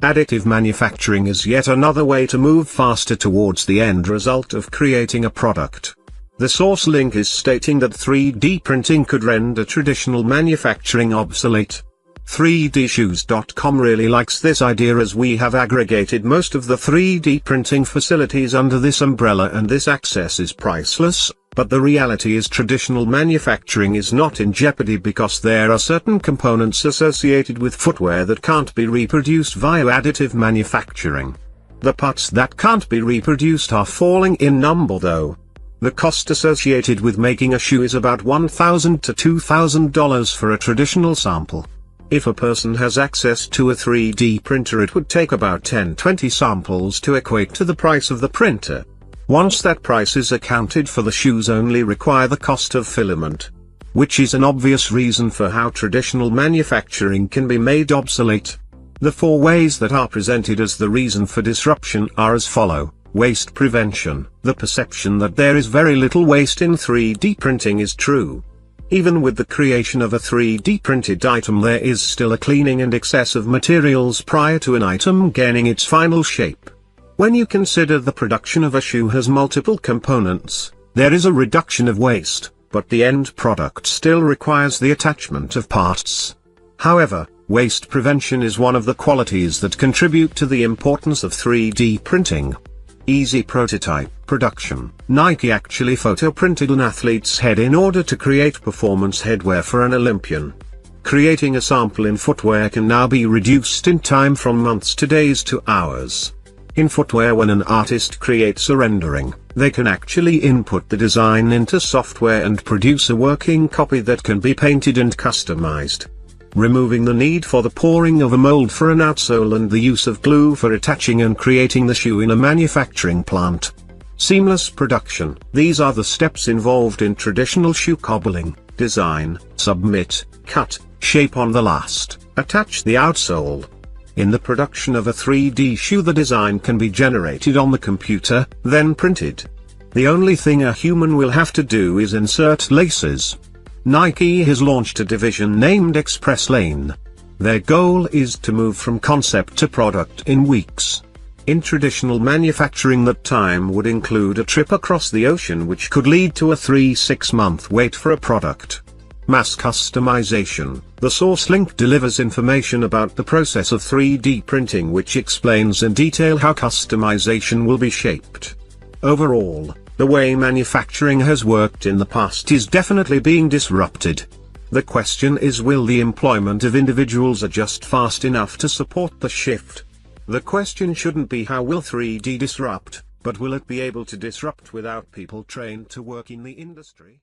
Additive manufacturing is yet another way to move faster towards the end result of creating a product. The source link is stating that 3D printing could render traditional manufacturing obsolete. 3dshoes.com really likes this idea, as we have aggregated most of the 3D printing facilities under this umbrella, and this access is priceless. But the reality is traditional manufacturing is not in jeopardy because there are certain components associated with footwear that can't be reproduced via additive manufacturing. The parts that can't be reproduced are falling in number though. The cost associated with making a shoe is about $1,000 to $2,000 for a traditional sample. If a person has access to a 3D printer, it would take about 10-20 samples to equate to the price of the printer. Once that price is accounted for, the shoes only require the cost of filament. Which is an obvious reason for how traditional manufacturing can be made obsolete. The 4 ways that are presented as the reason for disruption are as follow. Waste prevention. The perception that there is very little waste in 3D printing is true. Even with the creation of a 3D printed item, there is still a cleaning and excess of materials prior to an item gaining its final shape. When you consider the production of a shoe has multiple components, there is a reduction of waste, but the end product still requires the attachment of parts. However, waste prevention is one of the qualities that contribute to the importance of 3D printing. Easy prototype production. Nike actually photo-printed an athlete's head in order to create performance headwear for an Olympian. Creating a sample in footwear can now be reduced in time from months to days to hours. In footwear, when an artist creates a rendering, they can actually input the design into software and produce a working copy that can be painted and customized. Removing the need for the pouring of a mold for an outsole and the use of glue for attaching and creating the shoe in a manufacturing plant. Seamless production. These are the steps involved in traditional shoe cobbling: design, submit, cut, shape on the last, attach the outsole. In the production of a 3D shoe, the design can be generated on the computer, then printed. The only thing a human will have to do is insert laces. Nike has launched a division named Express Lane. Their goal is to move from concept to product in weeks. In traditional manufacturing, that time would include a trip across the ocean, which could lead to a 3-6 month wait for a product. Mass customization. The source link delivers information about the process of 3D printing, which explains in detail how customization will be shaped. Overall, the way manufacturing has worked in the past is definitely being disrupted. The question is, will the employment of individuals adjust fast enough to support the shift? The question shouldn't be how will 3D disrupt, but will it be able to disrupt without people trained to work in the industry?